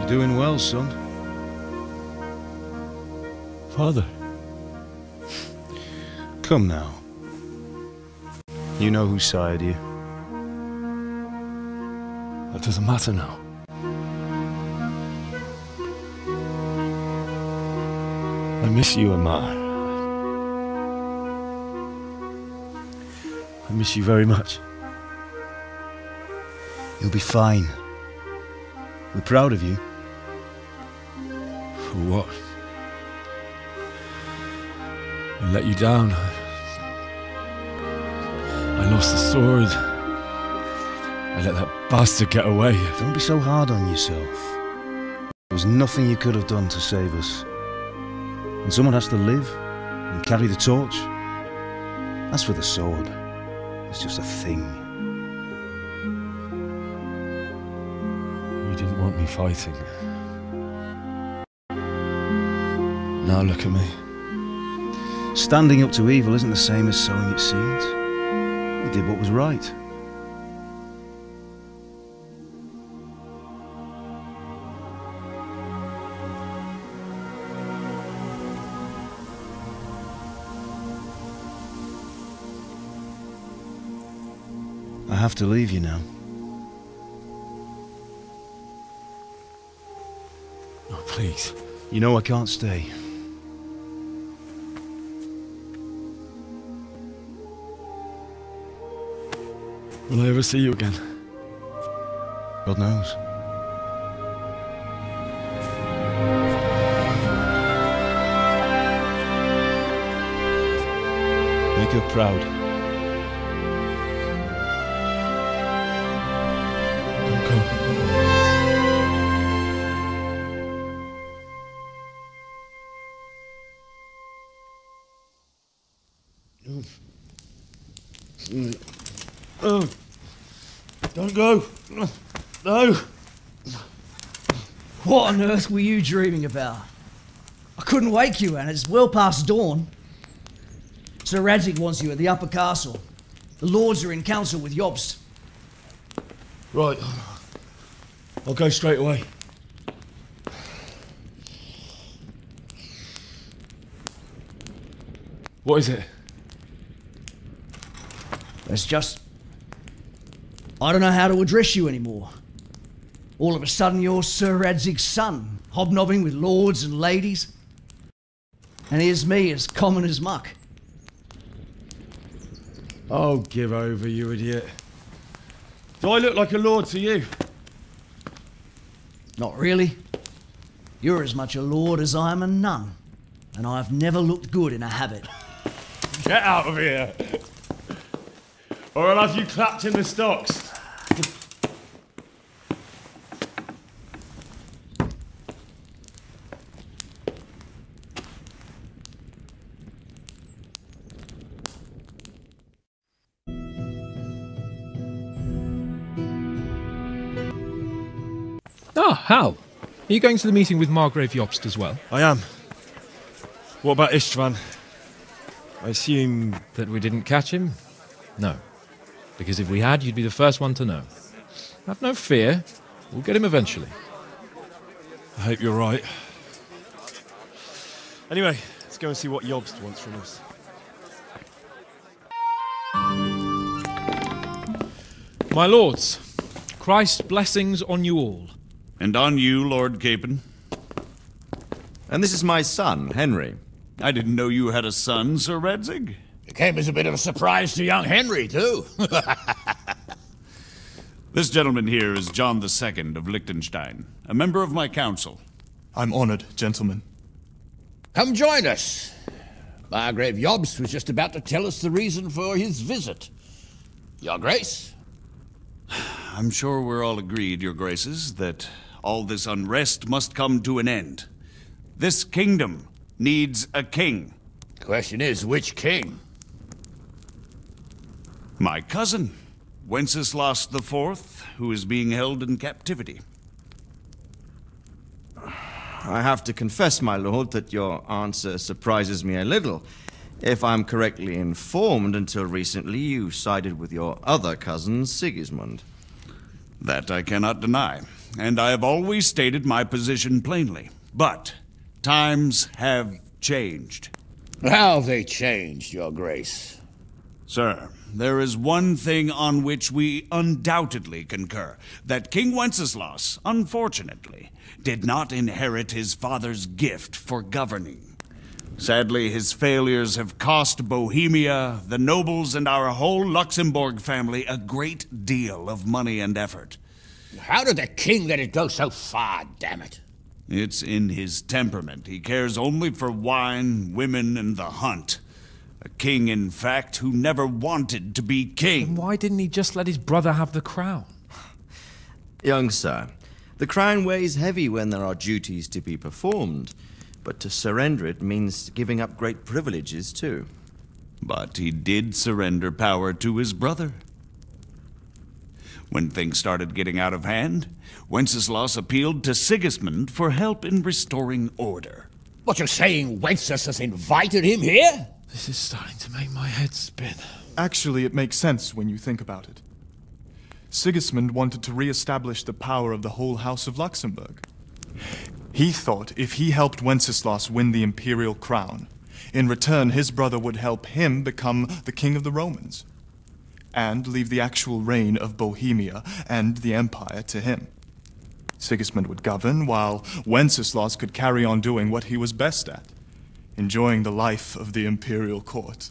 Doing well, son. Father. Come now. You know who sired you. That doesn't matter now. I miss you, Amar. I miss you very much. You'll be fine. We're proud of you. For what? I let you down. I lost the sword. I let that bastard get away. Don't be so hard on yourself. There was nothing you could have done to save us. And someone has to live and carry the torch. As for the sword, it's just a thing. You didn't want me fighting. Now look at me. Standing up to evil isn't the same as sowing its seeds. You did what was right. I have to leave you now. Oh, please. You know I can't stay. Will I ever see you again? God knows. Make her proud. Don't go. Oh, don't go. No. What on earth were you dreaming about? I couldn't wake you, and it's well past dawn. Sir Radzig wants you at the upper castle. The lords are in council with Jobst. Right. I'll go straight away. What is it? It's just... I don't know how to address you anymore. All of a sudden you're Sir Radzig's son, hobnobbing with lords and ladies. And here's me, as common as muck. Oh, give over, you idiot. Do I look like a lord to you? Not really. You're as much a lord as I am a nun. And I've never looked good in a habit. Get out of here! Or I'll have you clapped in the stocks. Ah, Hal. Are you going to the meeting with Margrave Jobst as well? I am. What about Istvan? I assume... That we didn't catch him? No. Because if we had, you'd be the first one to know. Have no fear. We'll get him eventually. I hope you're right. Anyway, let's go and see what Jobst wants from us. My lords, Christ's blessings on you all. And on you, Lord Capon. And this is my son, Henry. I didn't know you had a son, Sir Radzig. It came as a bit of a surprise to young Henry, too. This gentleman here is John II of Liechtenstein, a member of my council. I'm honored, gentlemen. Come join us. Margrave Jobst was just about to tell us the reason for his visit. Your Grace? I'm sure we're all agreed, Your Graces, that all this unrest must come to an end. This kingdom needs a king. The question is, which king? My cousin, Wenceslas IV, who is being held in captivity. I have to confess, my lord, that your answer surprises me a little. If I'm correctly informed, until recently you sided with your other cousin, Sigismund. That I cannot deny, and I have always stated my position plainly. But times have changed. How have they changed, Your Grace? Sir, there is one thing on which we undoubtedly concur, that King Wenceslas, unfortunately, did not inherit his father's gift for governing. Sadly, his failures have cost Bohemia, the nobles, and our whole Luxembourg family a great deal of money and effort. How did the king let it go so far, damn it? It's in his temperament. He cares only for wine, women, and the hunt. A king, in fact, who never wanted to be king. And why didn't he just let his brother have the crown? Young sir, the crown weighs heavy when there are duties to be performed, but to surrender it means giving up great privileges too. But he did surrender power to his brother. When things started getting out of hand, Wenceslas appealed to Sigismund for help in restoring order. What, you're saying Wenceslas invited him here? This is starting to make my head spin. Actually, it makes sense when you think about it. Sigismund wanted to re-establish the power of the whole House of Luxembourg. He thought if he helped Wenceslas win the imperial crown, in return his brother would help him become the king of the Romans, and leave the actual reign of Bohemia and the empire to him. Sigismund would govern, while Wenceslas could carry on doing what he was best at, enjoying the life of the imperial court.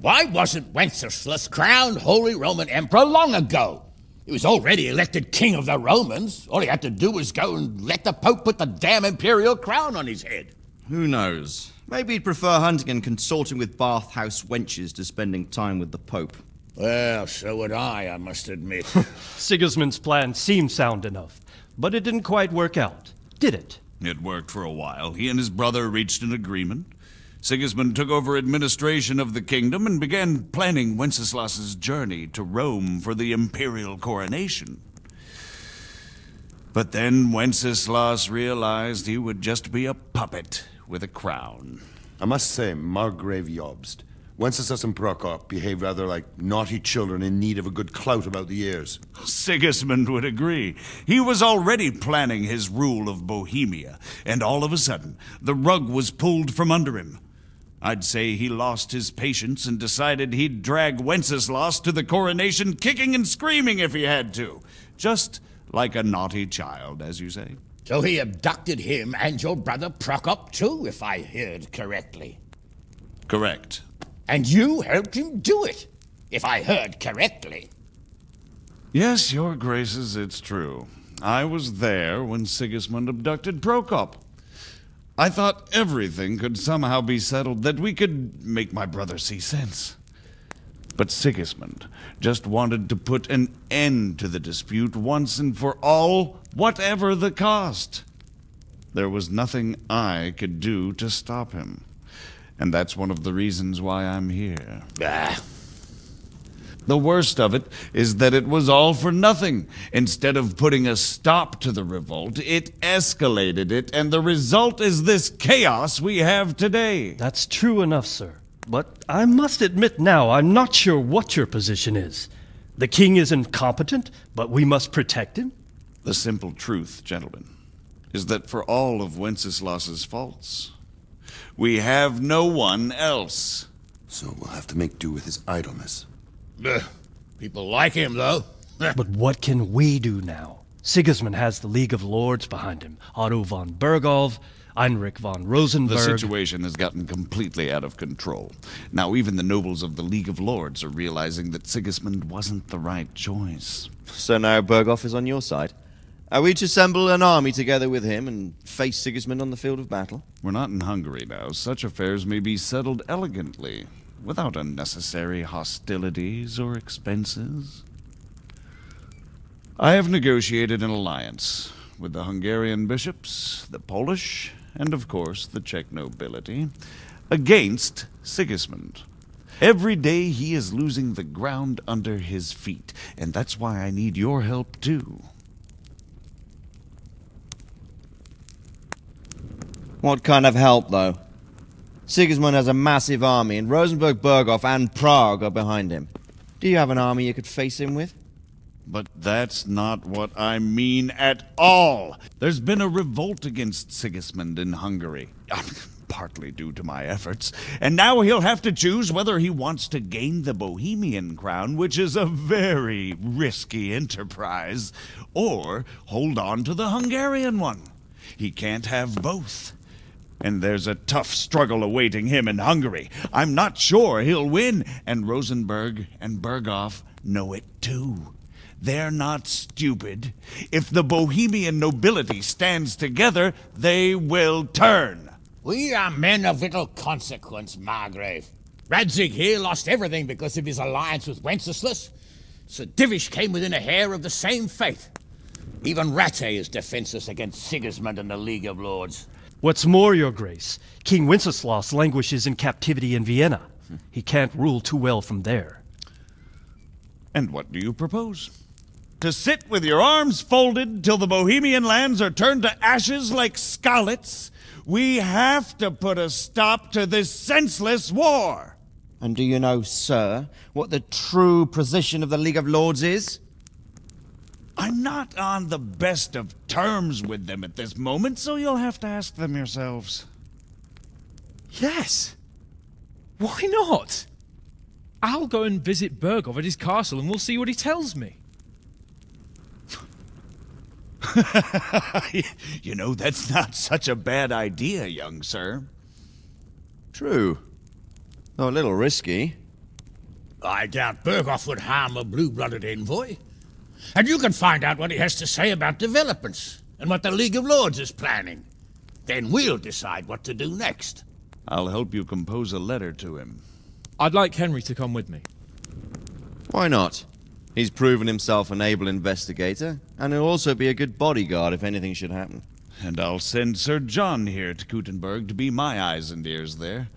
Why wasn't Wenceslas crowned Holy Roman Emperor long ago? He was already elected king of the Romans. All he had to do was go and let the Pope put the damn imperial crown on his head. Who knows? Maybe he'd prefer hunting and consorting with bathhouse wenches to spending time with the Pope. Well, so would I must admit. Sigismund's plan seemed sound enough, but it didn't quite work out, did it? It worked for a while. He and his brother reached an agreement. Sigismund took over administration of the kingdom and began planning Wenceslas's journey to Rome for the imperial coronation. But then Wenceslas realized he would just be a puppet with a crown. I must say, Margrave Jobst, Wenceslas and Prokop behave rather like naughty children in need of a good clout about the ears. Sigismund would agree. He was already planning his rule of Bohemia, and all of a sudden, the rug was pulled from under him. I'd say he lost his patience and decided he'd drag Wenceslas to the coronation kicking and screaming if he had to. Just like a naughty child, as you say. So he abducted him and your brother Prokop too, if I heard correctly. Correct. And you helped him do it, if I heard correctly. Yes, your graces, it's true. I was there when Sigismund abducted Prokop. I thought everything could somehow be settled, that we could make my brother see sense. But Sigismund just wanted to put an end to the dispute once and for all, whatever the cost. There was nothing I could do to stop him. And that's one of the reasons why I'm here. The worst of it is that it was all for nothing. Instead of putting a stop to the revolt, it escalated it, and the result is this chaos we have today. That's true enough, sir. But I must admit now, I'm not sure what your position is. The king is incompetent, but we must protect him? The simple truth, gentlemen, is that for all of Wenceslas's faults, we have no one else. So we'll have to make do with his idleness. People like him, though. But what can we do now? Sigismund has the League of Lords behind him. Otto von Bergholf, Heinrich von Rosenberg. The situation has gotten completely out of control. Now even the nobles of the League of Lords are realizing that Sigismund wasn't the right choice. So now Bergholf is on your side. Are we to assemble an army together with him and face Sigismund on the field of battle? We're not in Hungary now. Such affairs may be settled elegantly, without unnecessary hostilities or expenses. I have negotiated an alliance with the Hungarian bishops, the Polish, and of course the Czech nobility, against Sigismund. Every day he is losing the ground under his feet, and that's why I need your help too. What kind of help, though? Sigismund has a massive army, and Rosenberg, Bergholf, and Prague are behind him. Do you have an army you could face him with? But that's not what I mean at all. There's been a revolt against Sigismund in Hungary, partly due to my efforts, and now he'll have to choose whether he wants to gain the Bohemian crown, which is a very risky enterprise, or hold on to the Hungarian one. He can't have both. And there's a tough struggle awaiting him in Hungary. I'm not sure he'll win, and Rosenberg and Berghoff know it too. They're not stupid. If the Bohemian nobility stands together, they will turn. We are men of little consequence, Margrave. Radzig here lost everything because of his alliance with Wenceslas. Sir Divish came within a hair of the same fate. Even Rattay is defenseless against Sigismund and the League of Lords. What's more, Your Grace, King Wenceslas languishes in captivity in Vienna. He can't rule too well from there. And what do you propose? To sit with your arms folded till the Bohemian lands are turned to ashes like Skalitz? We have to put a stop to this senseless war. And do you know, sir, what the true position of the League of Lords is? I'm not on the best of terms with them at this moment, so you'll have to ask them yourselves. Yes. Why not? I'll go and visit Berghoff at his castle and we'll see what he tells me. You know, that's not such a bad idea, young sir. True. Though a little risky. I doubt Berghoff would harm a blue-blooded envoy. And you can find out what he has to say about developments and what the League of Lords is planning. Then we'll decide what to do next. I'll help you compose a letter to him. I'd like Henry to come with me. Why not? He's proven himself an able investigator, and he'll also be a good bodyguard if anything should happen. And I'll send Sir John here to Kuttenberg to be my eyes and ears there.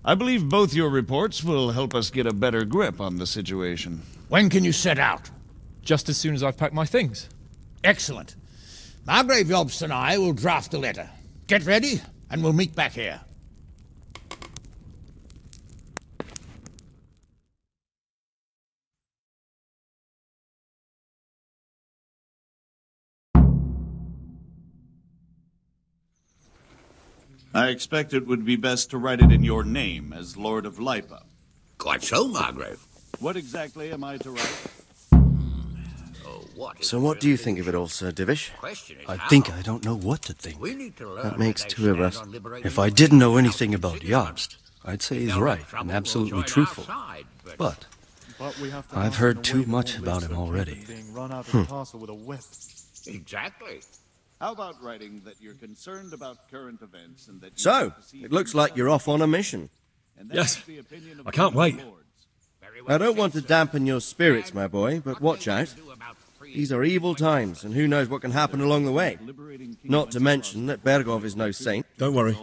I believe both your reports will help us get a better grip on the situation. When can you set out? Just as soon as I've packed my things. Excellent. Margrave Jobst and I will draft a letter. Get ready, and we'll meet back here. I expect it would be best to write it in your name as Lord of Lipa. Quite so, Margrave. What exactly am I to write? So what do you think of it all, Sir Divish? I think I don't know what to think. That makes two of us. If I didn't know anything about Jobst, I'd say he's right and absolutely truthful. But I've heard too much about him already. Exactly. How about writing that you're concerned about current events and that... So, it looks like you're off on a mission. Yes, I can't wait. I don't want to dampen your spirits, my boy, but watch out. These are evil times, and who knows what can happen along the way. Not to mention that Berghoff is no saint. Don't worry.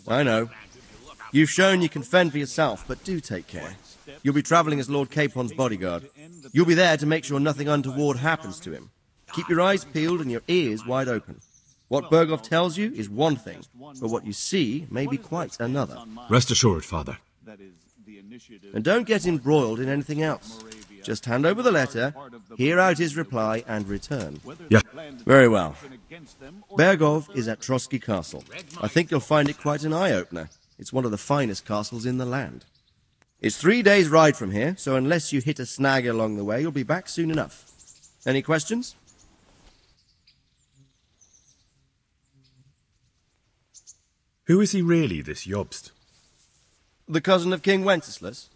I know. You've shown you can fend for yourself, but do take care. You'll be travelling as Lord Capon's bodyguard. You'll be there to make sure nothing untoward happens to him. Keep your eyes peeled and your ears wide open. What Berghoff tells you is one thing, but what you see may be quite another. Rest assured, Father. And don't get embroiled in anything else. Just hand over the letter, hear out his reply, and return. Yeah. Very well. Berghoff is at Trotsky Castle. I think you'll find it quite an eye-opener. It's one of the finest castles in the land. It's 3 days' ride from here, so unless you hit a snag along the way, you'll be back soon enough. Any questions? Who is he really, this Jobst? The cousin of King Wenceslas.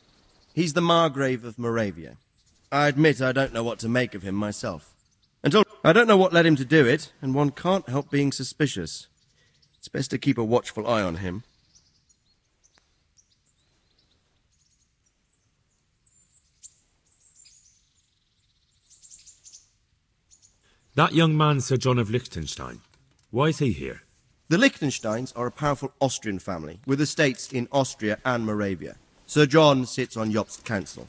He's the Margrave of Moravia. I admit I don't know what to make of him myself. I don't know what led him to do it, and one can't help being suspicious. It's best to keep a watchful eye on him. That young man, Sir John of Liechtenstein. Why is he here? The Liechtensteins are a powerful Austrian family, with estates in Austria and Moravia. Sir John sits on Jobst's council.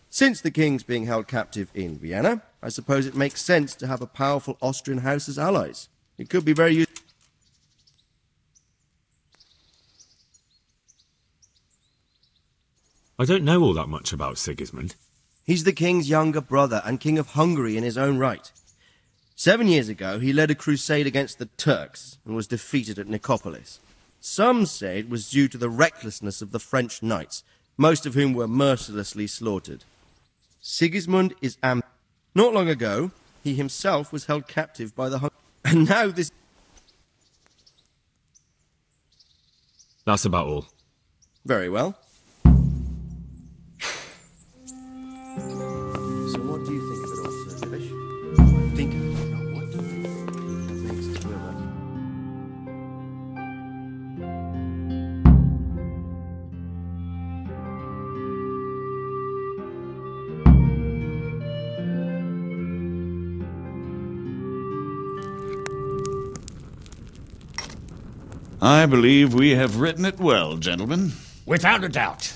Since the king's being held captive in Vienna, I suppose it makes sense to have a powerful Austrian house as allies. It could be very useful. I don't know all that much about Sigismund. He's the king's younger brother and king of Hungary in his own right. 7 years ago, he led a crusade against the Turks and was defeated at Nicopolis. Some say it was due to the recklessness of the French knights, most of whom were mercilessly slaughtered. Sigismund is Not long ago, he himself was held captive by the and now this... That's about all. Very well. So what do you think of it all, Sir Divish? I think I don't know what to think. That makes two of us. I believe we have written it well, gentlemen. Without a doubt.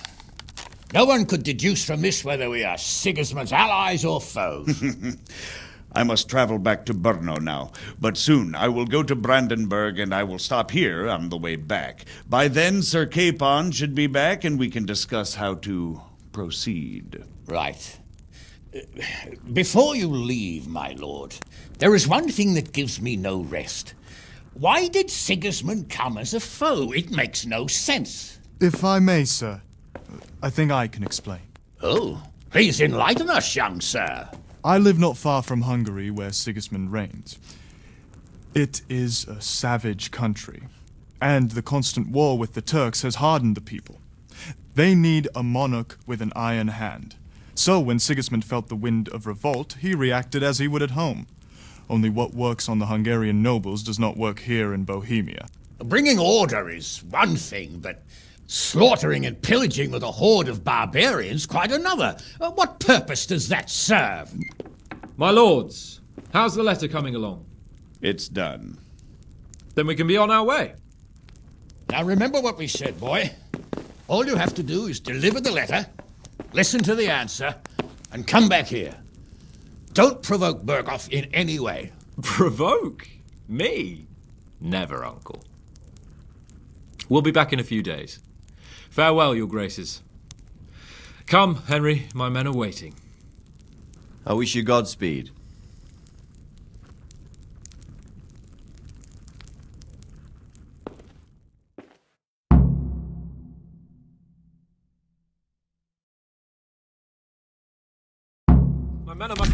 No one could deduce from this whether we are Sigismund's allies or foes. I must travel back to Brno now, but soon I will go to Brandenburg and I will stop here on the way back. By then, Sir Capon should be back and we can discuss how to proceed. Right. Before you leave, my lord, there is one thing that gives me no rest. Why did Sigismund come as a foe? It makes no sense. If I may, sir, I think I can explain. Oh, please enlighten us, young sir. I live not far from Hungary, where Sigismund reigns. It is a savage country, and the constant war with the Turks has hardened the people. They need a monarch with an iron hand. So when Sigismund felt the wind of revolt, he reacted as he would at home. Only what works on the Hungarian nobles does not work here in Bohemia. Bringing order is one thing, but slaughtering and pillaging with a horde of barbarians quite another. What purpose does that serve? My lords, how's the letter coming along? It's done. Then we can be on our way. Now remember what we said, boy. All you have to do is deliver the letter, listen to the answer, and come back here. Don't provoke Berghoff in any way. Provoke? Me? Never, Uncle. We'll be back in a few days. Farewell, your graces. Come, Henry, my men are waiting. I wish you Godspeed. My men are much...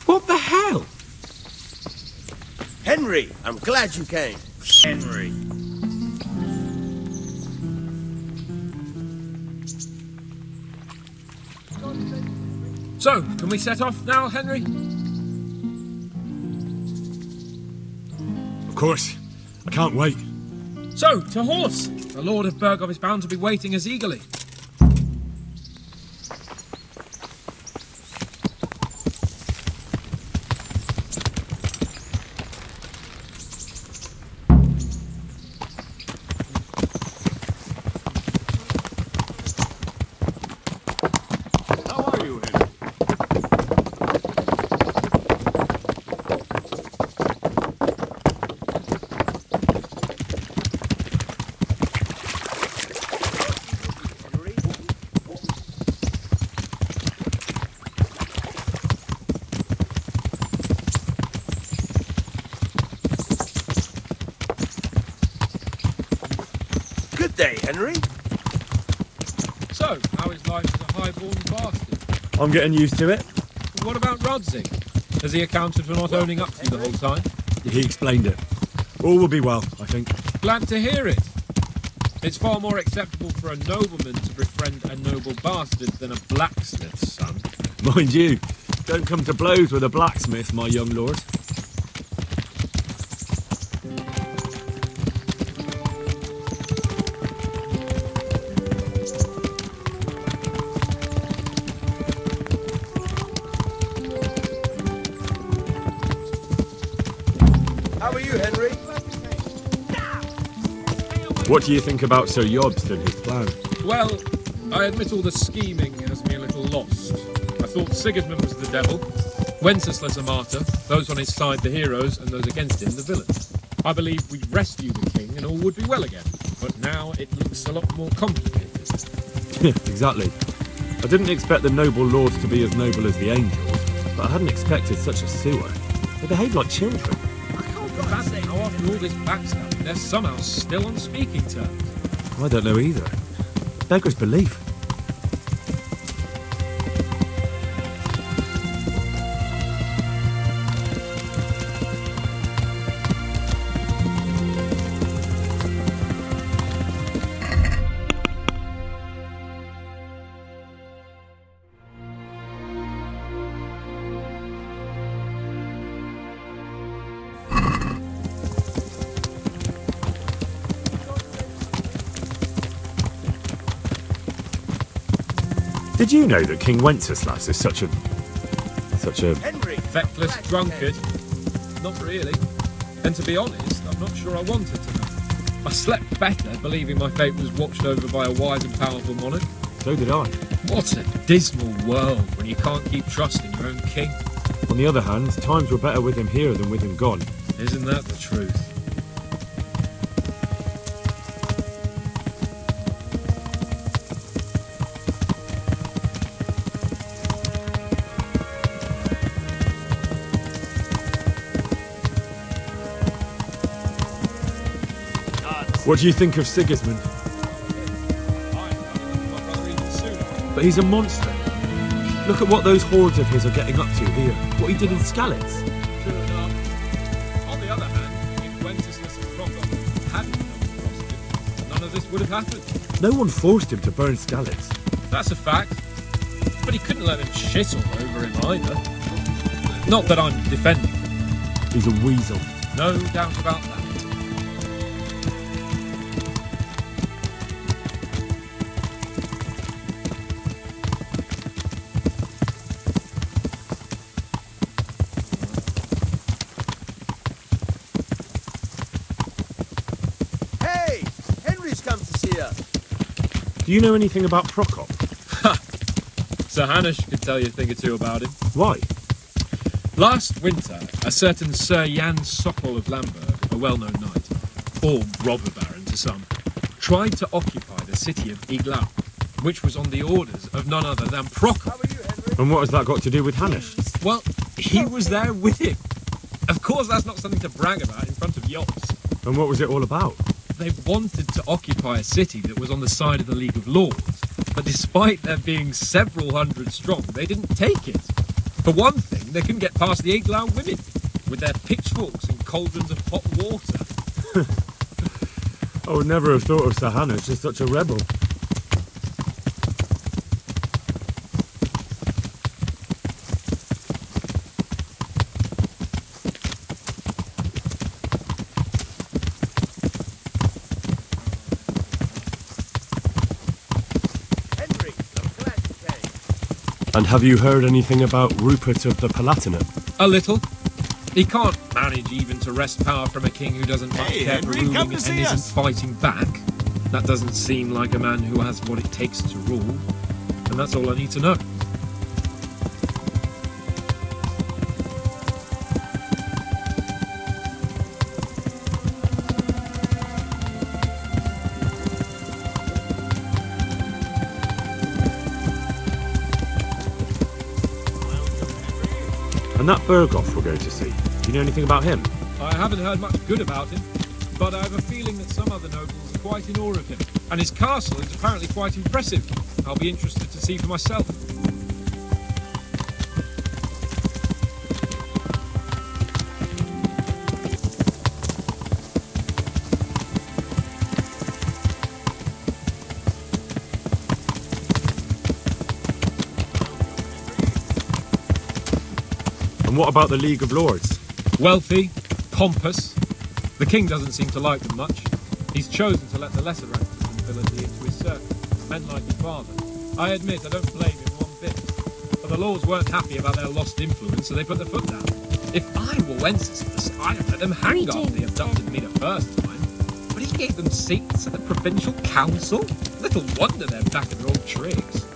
What the hell? Henry, I'm glad you came. Henry. So, can we set off now, Henry? Of course. I can't wait. So, to horse! The Lord of Berghoff is bound to be waiting us eagerly. Good day, Henry. So, how is life as a high-born bastard? I'm getting used to it. What about Rodzig? Has he accounted for not owning up to you the whole time? He explained it. All will be well, I think. Glad to hear it. It's far more acceptable for a nobleman to befriend a noble bastard than a blacksmith's son. Mind you, don't come to blows with a blacksmith, my young lord. How are you, Henry? What do you think about Sir Jobst and his plan? Well, I admit all the scheming has me a little lost. I thought Sigismund was the devil, Wenceslas a martyr, those on his side the heroes, and those against him the villains. I believed we'd rescue the king and all would be well again, but now it looks a lot more complicated. Exactly. I didn't expect the noble lords to be as noble as the angels, but I hadn't expected such a sewer. They behave like children. I can't fathom how after all this backstabbing they're somehow still on speaking terms. I don't know either. Beggars belief. Did you know that King Wenceslas is such a feckless drunkard? Not really. And to be honest, I'm not sure I wanted to know. I slept better believing my fate was watched over by a wise and powerful monarch. So did I. What a dismal world when you can't keep trusting your own king. On the other hand, times were better with him here than with him gone. Isn't that the truth? What do you think of Sigismund? But he's a monster. Look at what those hordes of his are getting up to here. What he did in Skalitz. True enough. On the other hand, if Wenceslas and Prokop hadn't come across him, none of this would have happened. No one forced him to burn Skalitz. That's a fact. But he couldn't let them shit all over him either. Not that I'm defending him. He's a weasel. No doubt about that. Do you know anything about Prokop? Sir Hanush could tell you a thing or two about him. Why? Last winter, a certain Sir Jan Sokol of Lamberg, a well-known knight, or robber baron to some, tried to occupy the city of Iglau, which was on the orders of none other than Prokop. And what has that got to do with Hanush? Well, he was there with him. Of course, that's not something to brag about in front of Jobst. And what was it all about? They wanted to occupy a city that was on the side of the League of Lords, but despite there being several hundred strong, they didn't take it. For one thing, they couldn't get past the Iglau women, with their pitchforks and cauldrons of hot water. I would never have thought of Sir Hanush as such a rebel. And have you heard anything about Rupert of the Palatinate? A little. He can't manage even to wrest power from a king who doesn't much care for ruling and isn't fighting back. That doesn't seem like a man who has what it takes to rule. And that's all I need to know. And that Berghoff we're going to see, do you know anything about him? I haven't heard much good about him, but I have a feeling that some other nobles are quite in awe of him. And his castle is apparently quite impressive. I'll be interested to see for myself. And what about the League of Lords? Wealthy, pompous. The king doesn't seem to like them much. He's chosen to let the lesser ranks of the nobility into his circle, men like his father. I admit I don't blame him one bit. But the lords weren't happy about their lost influence, so they put their foot down. If I were Wenceslas, I'd let them hang after they abducted me the first time. But he gave them seats at the provincial council. Little wonder they're back in their old tricks.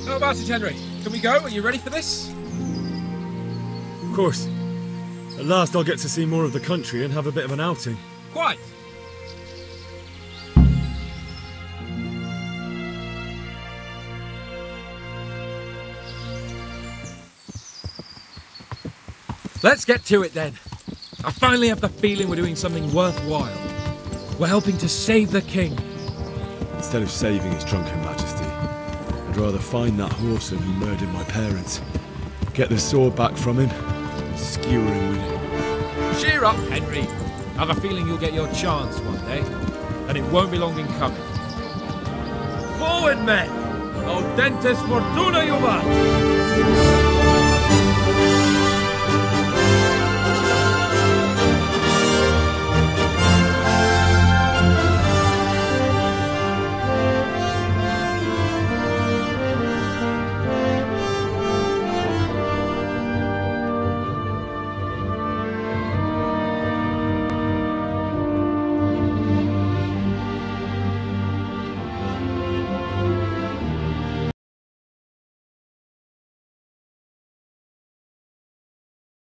How about it, Henry? Can we go? Are you ready for this? Of course. At last I'll get to see more of the country and have a bit of an outing. Quite. Let's get to it then. I finally have the feeling we're doing something worthwhile. We're helping to save the king. Instead of saving his drunken majesty, I'd rather find that whoreson who murdered my parents, get the sword back from him, and skewer him with it. Cheer up, Henry. I have a feeling you'll get your chance one day, and it won't be long in coming. Forward, men! Audentes fortuna juvat!